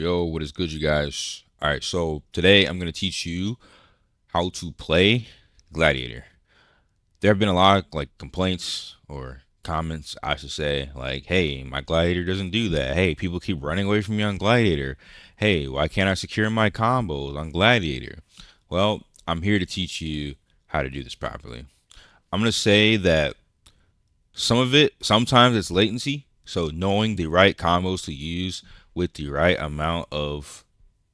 Yo, what is good, you guys? All right, so today I'm going to teach you how to play Gladiator. There have been a lot of complaints or comments, I should say, like, hey, my Gladiator doesn't do that. Hey, people keep running away from me on Gladiator. Hey, why can't I secure my combos on Gladiator? Well, I'm here to teach you how to do this properly. I'm going to say that sometimes it's latency. So knowing the right combos to use with the right amount of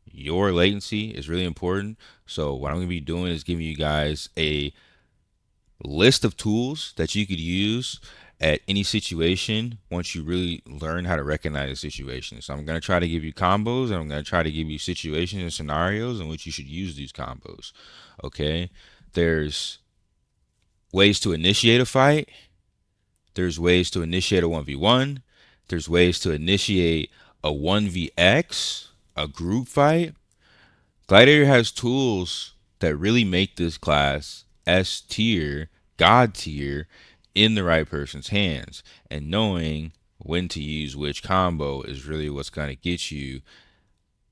your latency is really important. So what I'm going to be doing is giving you guys a list of tools that you could use at any situation once you really learn how to recognize a situation. So I'm going to try to give you combos, and I'm going to try to give you situations and scenarios in which you should use these combos. Okay? There's ways to initiate a fight. There's ways to initiate a 1v1. There's ways to initiate a 1vx, a group fight. Gladiator has tools that really make this class S tier, God tier, in the right person's hands. And knowing when to use which combo is really what's going to get you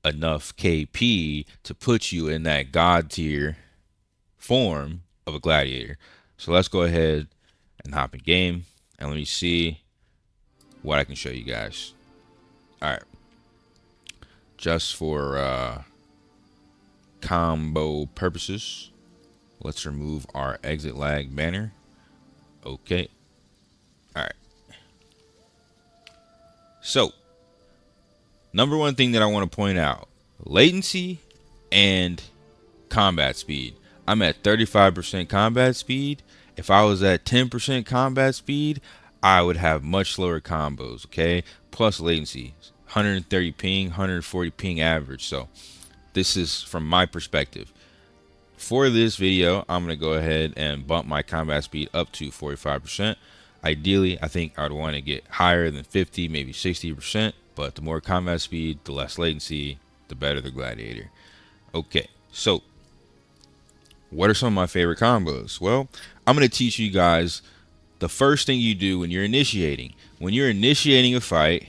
enough KP to put you in that God tier form of a Gladiator. So let's go ahead and hop in game, and let me see what I can show you guys. All right. Just for combo purposes, let's remove our exit lag banner. Okay. All right. So, number one thing that I want to point out, latency and combat speed. I'm at 35% combat speed. If I was at 10% combat speed, I would have much slower combos, okay? Plus latency, 130 ping, 140 ping average. So this is from my perspective. For this video, I'm going to go ahead and bump my combat speed up to 45%. Ideally, I think I would want to get higher than 50, maybe 60%. But the more combat speed, the less latency, the better the Gladiator. Okay, so what are some of my favorite combos? Well, I'm going to teach you guys the first thing you do when you're initiating. When you're initiating a fight,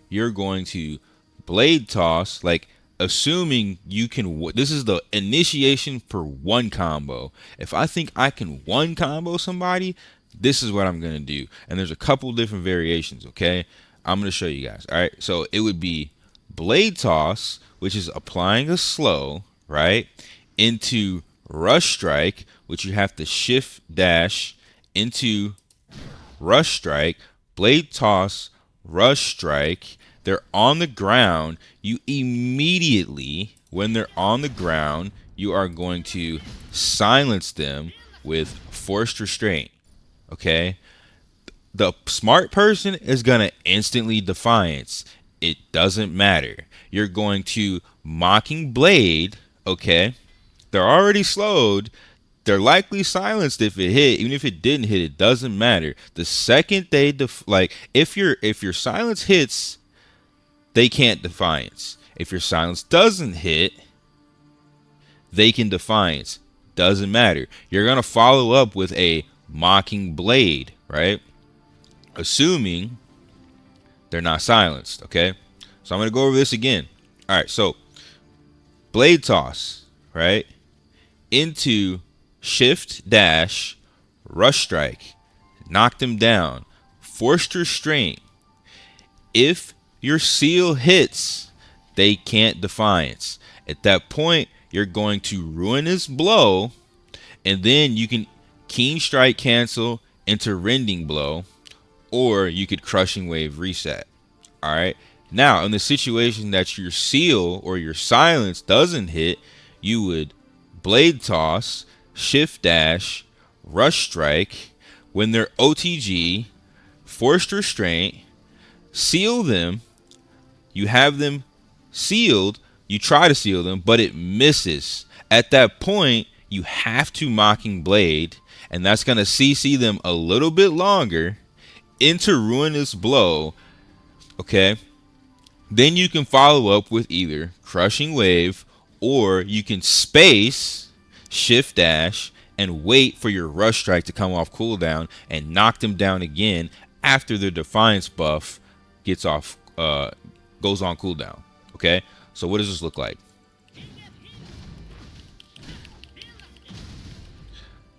you're going to blade toss, like assuming you can. This is the initiation for one combo. If I think I can one combo somebody, this is what I'm going to do. And there's a couple different variations, okay? I'm going to show you guys. All right, so it would be blade toss, which is applying a slow, right, into rush strike, which you have to shift dash into rush strike, blade toss, rush strike. They're on the ground. You immediately, when they're on the ground, you are going to silence them with forced restraint. Okay? The smart person is going to instantly defiance. It doesn't matter. You're going to mocking blade, okay? They're already slowed. They're likely silenced if it hit. Even if it didn't hit, it doesn't matter. The second they if your silence hits, they can't defiance. If your silence doesn't hit, they can defiance. Doesn't matter. You're gonna follow up with a mocking blade, right? Assuming they're not silenced. Okay. So I'm gonna go over this again. All right. So blade toss, right? Into shift dash rush strike, knock them down, forced restraint. If your seal hits, they can't defiance. At that point, you're going to ruinous blow, and then you can keen strike cancel into rending blow, or you could crushing wave reset. All right. Now, in the situation that your seal or your silence doesn't hit, you would blade toss, shift dash, rush strike. When they're OTG, forced restraint, seal them. You have them sealed. You try to seal them, but it misses. At that point, you have to mocking blade, and that's going to CC them a little bit longer into ruinous blow. Okay. Then you can follow up with either crushing wave, or you can space, shift dash, and wait for your rush strike to come off cooldown and knock them down again after their defiance buff goes on cooldown. Okay, So what does this look like?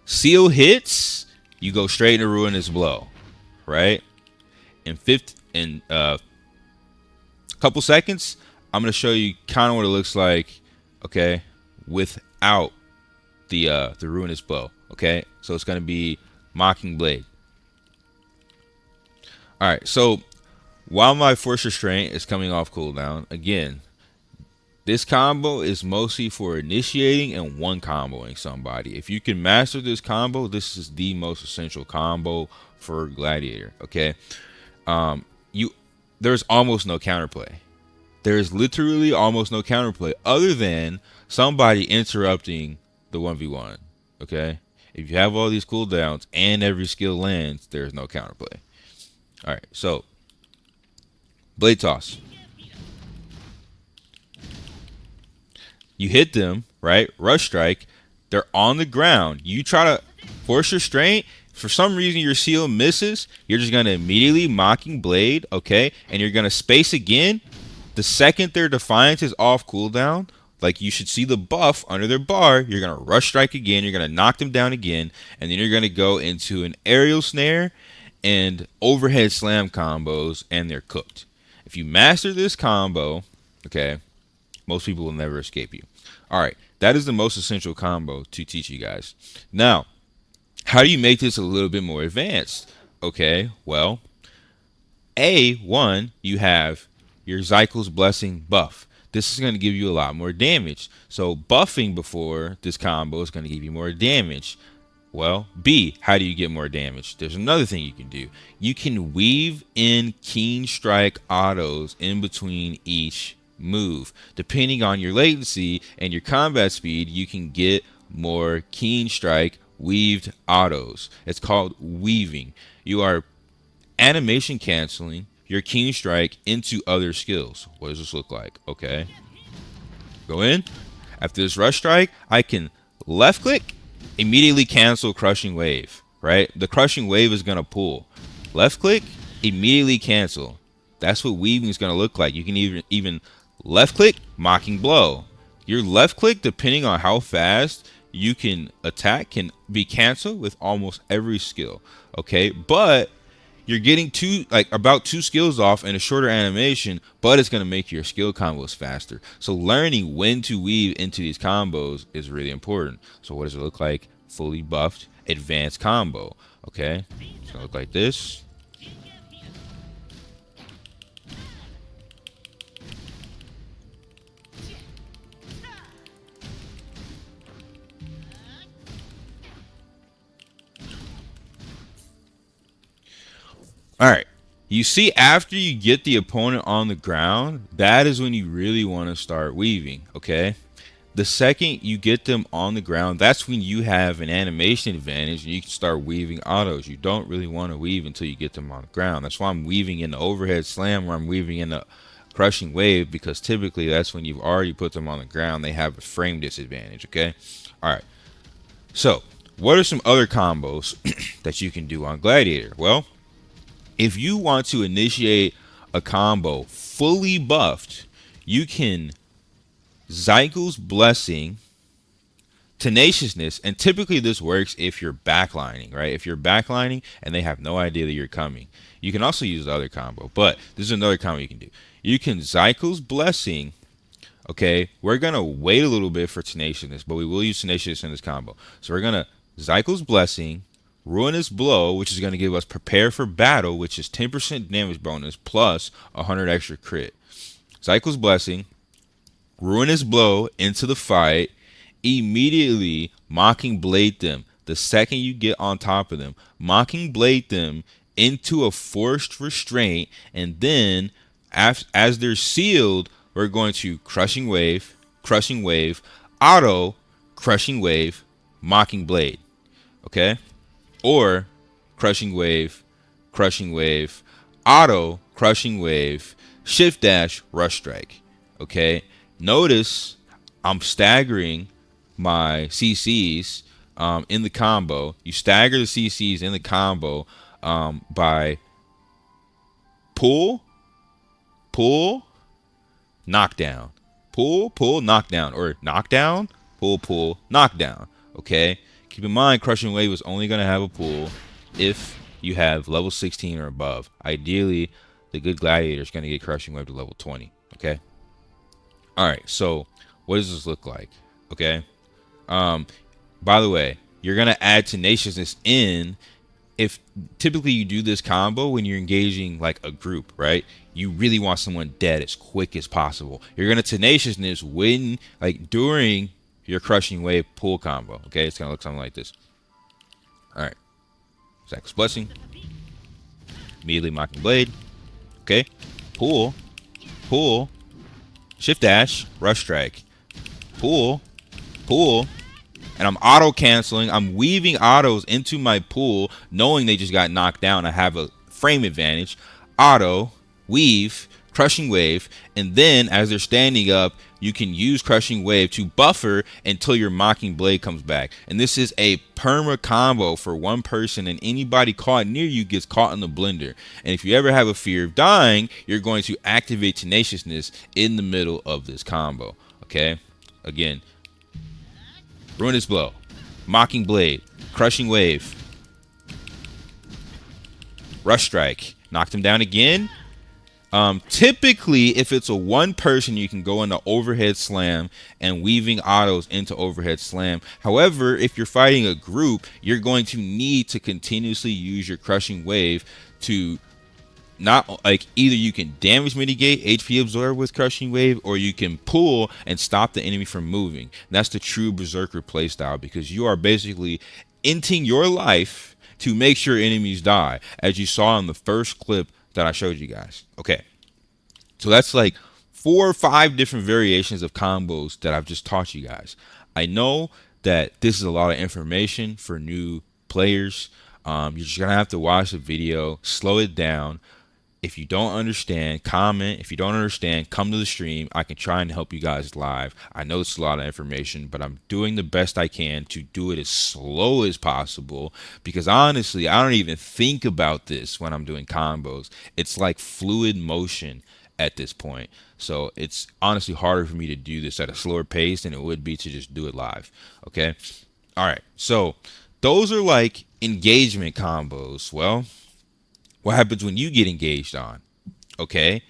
Seal hits, you go straight into Ruinous Blow, right? In a couple seconds, I'm gonna show you kind of what it looks like, okay, without the Ruinous Blow, okay? So it's gonna be Mocking Blade. All right, so while my Force Restraint is coming off cooldown, again, this combo is mostly for initiating and one comboing somebody. If you can master this combo, this is the most essential combo for Gladiator, okay? You there's almost no counterplay. There's literally almost no counterplay other than somebody interrupting the 1v1, okay? If you have all these cooldowns and every skill lands, there's no counterplay. All right, so Blade Toss. You hit them, right? Rush Strike. They're on the ground. You try to Force Restraint. For some reason, your seal misses. You're just going to immediately Mocking Blade, okay? And you're going to space again. The second their Defiance is off cooldown, like you should see the buff under their bar, you're going to Rush Strike again. You're going to knock them down again. And then you're going to go into an Aerial Snare and Overhead Slam combos, and they're cooked. If you master this combo, okay, most people will never escape you. All right, that is the most essential combo to teach you guys. Now, how do you make this a little bit more advanced? Okay, well, A1, you have your Zykel's Blessing buff. This is going to give you a lot more damage. So buffing before this combo is going to give you more damage. Well, B, how do you get more damage? There's another thing you can do. You can weave in Keen Strike autos in between each move. Depending on your latency and your combat speed, you can get more Keen Strike weaved autos. It's called weaving. You are animation canceling your Keen Strike into other skills. What does this look like? Okay. Go in. After this Rush Strike, I can left click, immediately cancel Crushing Wave, right? The Crushing Wave is going to pull. Left click, immediately cancel. That's what weaving is going to look like. You can even left click, Mocking Blow. Your left click, depending on how fast you can attack, can be canceled with almost every skill, okay? But you're getting about two skills off in a shorter animation, but it's going to make your skill combos faster. So learning when to weave into these combos is really important. So what does it look like? Fully buffed advanced combo, okay? It's going to look like this. All right. You see, after you get the opponent on the ground, that is when you really want to start weaving, okay? The second you get them on the ground, that's when you have an animation advantage and you can start weaving autos. You don't really want to weave until you get them on the ground. That's why I'm weaving in the overhead slam or I'm weaving in the crushing wave, because typically that's when you've already put them on the ground. They have a frame disadvantage, okay? All right. So, what are some other combos that you can do on Gladiator? Well, if you want to initiate a combo fully buffed, you can Zykel's Blessing, Tenaciousness, and typically this works if you're backlining, right? If you're backlining and they have no idea that you're coming. You can also use the other combo, but this is another combo you can do. You can Zykel's Blessing, okay? We're going to wait a little bit for Tenaciousness, but we will use Tenaciousness in this combo. So we're going to Zykel's Blessing, Ruinous Blow, which is going to give us Prepare for Battle, which is 10% damage bonus plus 100 extra crit. Zykel's Blessing, Ruinous Blow into the fight, immediately Mocking Blade them. The second you get on top of them, Mocking Blade them into a Forced Restraint, and then as they're sealed, we're going to Crushing Wave, Auto, Crushing Wave, Mocking Blade. Okay? Or Crushing Wave, Auto, Crushing Wave, Shift Dash, Rush Strike. Okay? Notice I'm staggering my CCs in the combo. You stagger the CCs in the combo by pull, knockdown. pull, pull, knockdown, or knockdown, pull, pull, knockdown. Okay. Keep in mind, crushing wave is only gonna have a pull if you have level 16 or above. Ideally, the good gladiator is gonna get crushing wave to level 20. Okay. All right. So, what does this look like? Okay. By the way, you're gonna add tenaciousness in if typically you do this combo when you're engaging like a group, right? You really want someone dead as quick as possible. You're gonna tenaciousness when like during your crushing wave pull combo. Okay, it's gonna look something like this. All right, Zach's blessing, immediately mocking blade. Okay, pull, pull, shift dash, rush strike, pull, pull, and I'm auto canceling. I'm weaving autos into my pool, knowing they just got knocked down. I have a frame advantage. Auto, weave, crushing wave, and then as they're standing up, you can use crushing wave to buffer until your mocking blade comes back. And this is a perma combo for one person, and anybody caught near you gets caught in the blender. And if you ever have a fear of dying, you're going to activate tenaciousness in the middle of this combo. Okay, again, ruinous blow, mocking blade, crushing wave, rush strike, knocked him down again. Typically, if it's a one person, you can go into overhead slam and weaving autos into overhead slam. However, if you're fighting a group, you're going to need to continuously use your crushing wave to not like either you can damage mitigate HP absorb with crushing wave, or you can pull and stop the enemy from moving. That's the true berserker playstyle, because you are basically inting your life to make sure enemies die, as you saw in the first clip that I showed you guys. Okay, so that's like 4 or 5 different variations of combos that I've just taught you guys. I know that this is a lot of information for new players. You're just gonna have to watch the video, slow it down. If you don't understand, comment. If you don't understand, come to the stream. I can try and help you guys live. I know it's a lot of information, but I'm doing the best I can to do it as slow as possible, because honestly, I don't even think about this when I'm doing combos. It's like fluid motion at this point. So it's honestly harder for me to do this at a slower pace than it would be to just do it live. Okay? All right. So those are like engagement combos. Well, what happens when you get engaged on? Okay,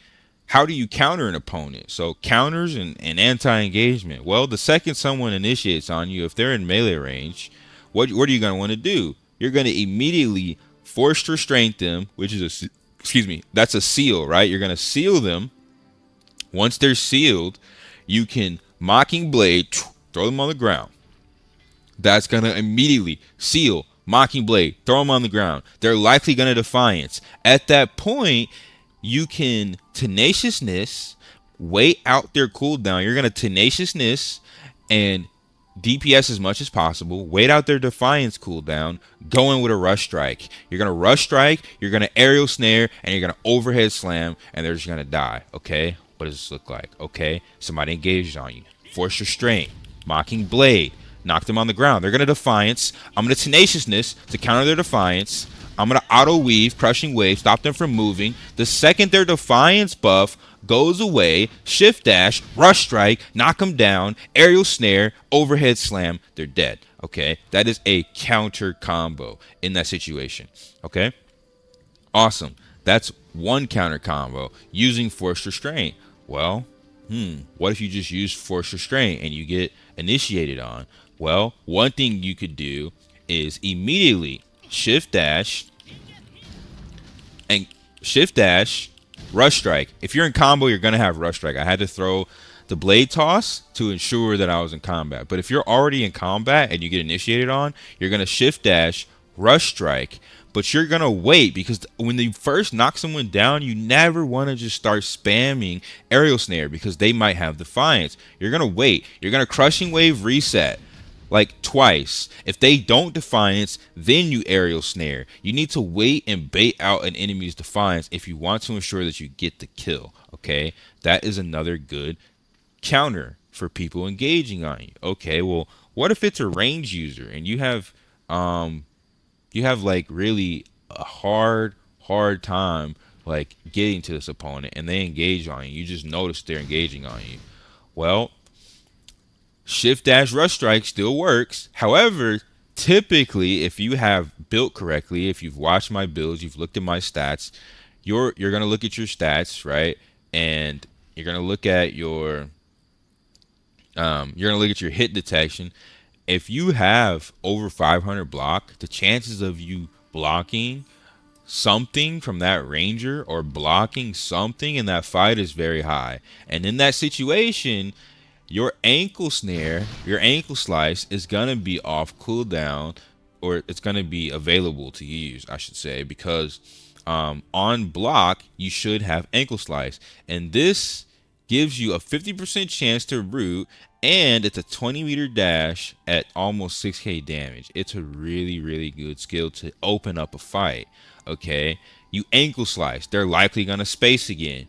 how do you counter an opponent? So counters and anti-engagement. Well, the second someone initiates on you, if they're in melee range, what are you going to want to do? You're going to immediately force restraint them, which is that's a seal, right? You're going to seal them. Once they're sealed, you can mocking blade, throw them on the ground. That's going to immediately seal, mocking blade, throw them on the ground. They're likely going to defiance. At that point, you can tenaciousness, wait out their cooldown. You're going to tenaciousness and DPS as much as possible, wait out their defiance cooldown, go in with a rush strike. You're going to rush strike, you're going to aerial snare, and you're going to overhead slam, and they're just going to die. Okay, what does this look like? Okay, somebody engaged on you. Force restraint, mocking blade, knock them on the ground. They're going to defiance. I'm going to tenaciousness to counter their defiance. I'm going to auto weave, crushing wave, stop them from moving. The second their defiance buff goes away, shift dash, rush strike, knock them down, aerial snare, overhead slam, they're dead. Okay, that is a counter combo in that situation. Okay, awesome. That's one counter combo using forced restraint. Well, what if you just use forced restraint and you get initiated on? Well, one thing you could do is immediately shift dash and shift dash, rush strike. If you're in combo, you're going to have rush strike. I had to throw the blade toss to ensure that I was in combat. But if you're already in combat and you get initiated on, you're going to shift dash, rush strike. But you're going to wait, because when you first knock someone down, you never want to just start spamming aerial snare, because they might have defiance. You're going to wait. You're going to crushing wave reset like twice. If they don't defiance, then you aerial snare. You need to wait and bait out an enemy's defiance if you want to ensure that you get the kill. Okay, that is another good counter for people engaging on you. Okay, well, what if it's a range user and you have like really a hard time like getting to this opponent, and they engage on you? You just notice they're engaging on you. Well, shift dash rush strike still works. However, typically, if you have built correctly, if you've watched my builds, you've looked at my stats, you're gonna look at your stats, right? And you're gonna look at your hit detection. If you have over 500 block, the chances of you blocking something from that ranger or blocking something in that fight is very high. And in that situation, your ankle snare, your ankle slice is gonna be off cooldown, or it's gonna be available to use, I should say, because on block you should have ankle slice, and this gives you a 50% chance to root, and it's a 20-meter dash at almost 6k damage. It's a really good skill to open up a fight. Okay, you ankle slice, they're likely gonna space again.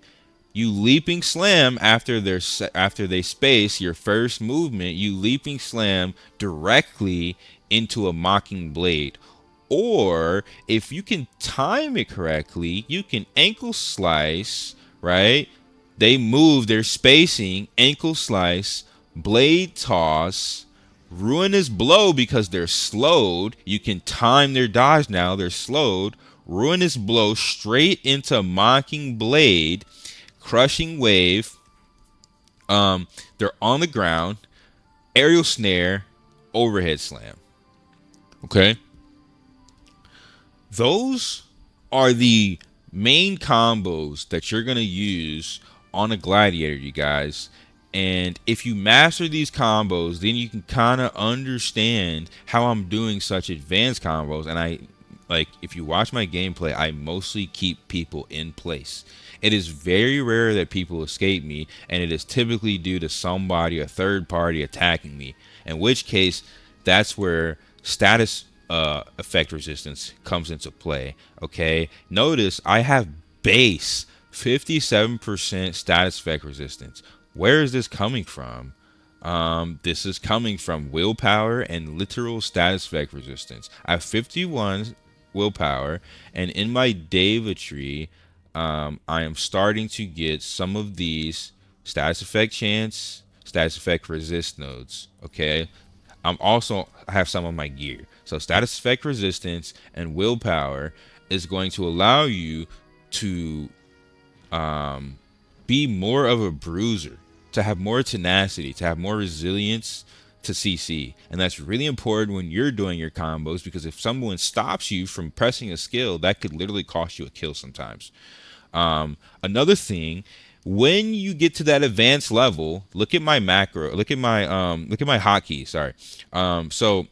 You leaping slam after they space your first movement. You leaping slam directly into a mocking blade. Or if you can time it correctly, you can ankle slice, right? They move, their spacing, ankle slice, blade toss, ruinous blow because they're slowed. You can time their dodge now, they're slowed. Ruinous blow straight into mocking blade, crushing wave. They're on the ground, aerial snare, overhead slam. Okay. Those are the main combos that you're going to use on a gladiator, you guys. And if you master these combos, then you can kind of understand how I'm doing such advanced combos. And if you watch my gameplay, I mostly keep people in place. It is very rare that people escape me, and it is typically due to somebody, a third party, attacking me. In which case, that's where status effect resistance comes into play. Okay, notice I have base 57% status effect resistance. Where is this coming from? This is coming from willpower and literal status effect resistance. I have 51 willpower, and in my Deva tree, I am starting to get some of these status effect chance, status effect resist nodes. Okay, I have some of my gear. So status effect resistance and willpower is going to allow you to be more of a bruiser, to have more tenacity, to have more resilience to CC. And that's really important when you're doing your combos, because if someone stops you from pressing a skill, that could literally cost you a kill sometimes. Another thing, when you get to that advanced level, look at my macro, look at my hotkey. Sorry. So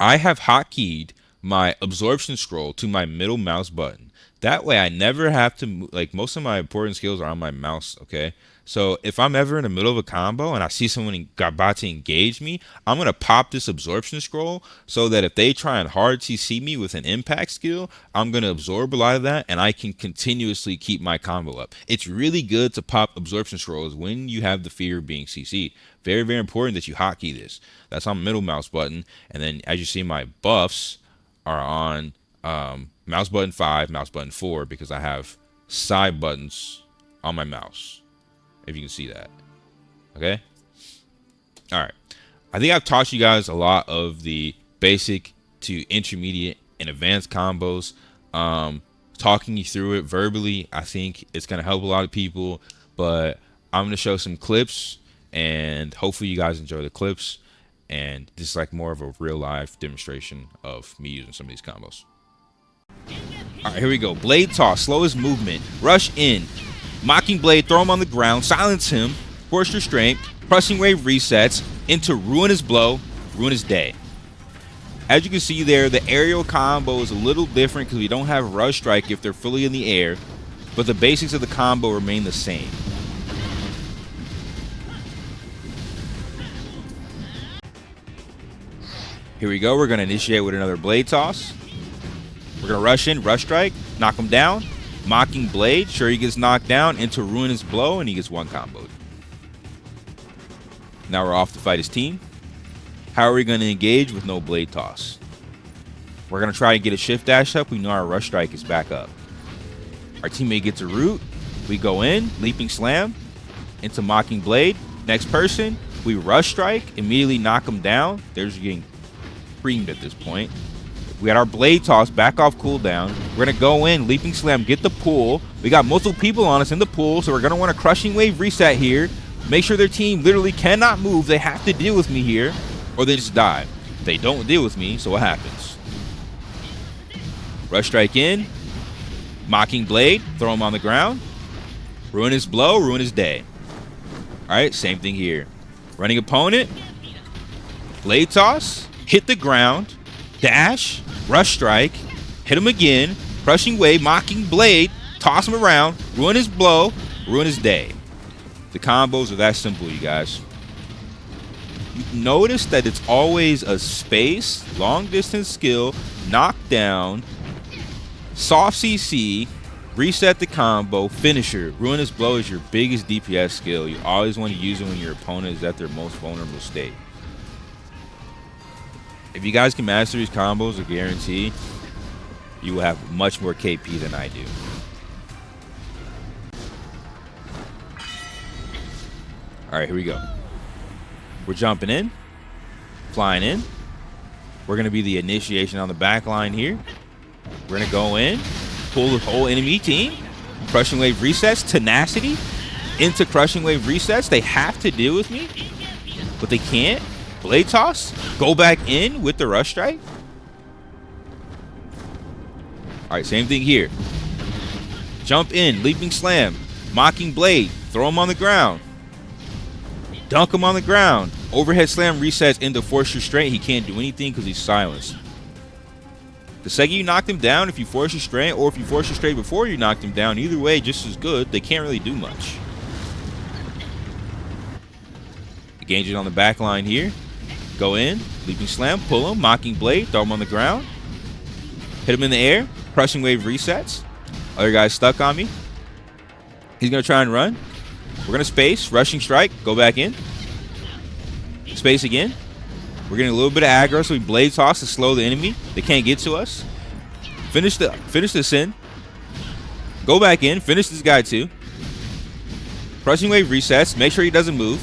I have hotkeyed my absorption scroll to my middle mouse button. That way I never have to move. Like, most of my important skills are on my mouse. Okay, so if I'm ever in the middle of a combo and I see someone about to engage me, I'm gonna pop this absorption scroll so that if they try and hard CC me with an impact skill, I'm gonna absorb a lot of that and I can continuously keep my combo up. It's really good to pop absorption scrolls when you have the fear of being CC'd. Very important that you hotkey this. That's on middle mouse button, and then as you see, my buffs are on mouse button 5, mouse button 4, because I have side buttons on my mouse, if you can see that. Okay, all right, I think I've taught you guys a lot of the basic to intermediate and advanced combos. Talking you through it verbally, I think it's going to help a lot of people, but I'm going to show some clips, and hopefully you guys enjoy the clips, and this is like more of a real life demonstration of me using some of these combos. All right, here we go. Blade toss, slowest movement, rush in, mocking blade, throw him on the ground, silence him, force restraint, crushing wave resets into ruinous blow, ruinous day. As you can see there, the aerial combo is a little different because we don't have rush strike if they're fully in the air, but the basics of the combo remain the same. Here we go. We're going to initiate with another blade toss. We're going to rush in, rush strike, knock him down, mocking blade. Sure, he gets knocked down into ruinous blow, and he gets one comboed. Now we're off to fight his team. How are we going to engage with no blade toss? We're going to try and get a shift dash up. We know our rush strike is back up. Our teammate gets a root. We go in, leaping slam into mocking blade, Next person, we rush strike, immediately knock them down. They're just getting creamed at this point. We got our blade toss, back off cooldown. We're going to go in, leaping slam, get the pull. We got multiple people on us in the pool, so we're going to want a crushing wave reset here. Make sure their team literally cannot move. They have to deal with me here, or they just die. They don't deal with me, so what happens? Rush strike in, mocking blade, throw him on the ground. Ruin his blow, ruin his day. All right, same thing here. Running opponent, blade toss, hit the ground, dash, rush strike, hit him again, crushing wave, mocking blade, toss him around, ruin his blow, ruin his day. The combos are that simple, you guys. Notice that it's always a space, long distance skill, knockdown, soft CC, reset the combo, finisher. Ruin his blow is your biggest DPS skill. You always want to use it when your opponent is at their most vulnerable state. If you guys can master these combos, I guarantee you will have much more KP than I do. All right, here we go. We're jumping in, flying in. We're going to be the initiation on the back line here. We're going to go in, pull the whole enemy team. Crushing wave resets, tenacity into crushing wave resets. They have to deal with me, but they can't. Blade toss, go back in with the rush strike. All right, same thing here. Jump in, leaping slam, mocking blade, throw him on the ground. Dunk him on the ground. Overhead slam resets into force restraint. He can't do anything because he's silenced. The second you knock him down, if you force restraint or if you force restraint before you knocked him down, either way, just as good. They can't really do much. Engage it on the back line here. Go in, leaping slam, pull him, mocking blade, throw him on the ground. Hit him in the air, crushing wave resets. Other guy's stuck on me. He's going to try and run. We're going to space, rushing strike, go back in. Space again. We're getting a little bit of aggro, so we blade toss to slow the enemy. They can't get to us. Finish this in. Go back in, finish this guy too. Crushing wave resets, make sure he doesn't move.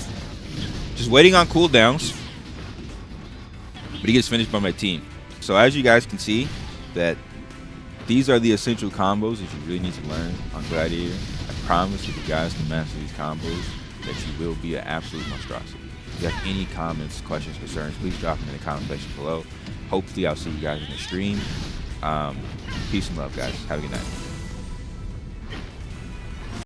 Just waiting on cooldowns. But he gets finished by my team. So as you guys can see, that these are the essential combos that you really need to learn on Gladiator. I promise if you guys can master these combos, that you will be an absolute monstrosity. If you have any comments, questions, concerns, please drop them in the comment section below. Hopefully I'll see you guys in the stream. Peace and love, guys. Have a good night.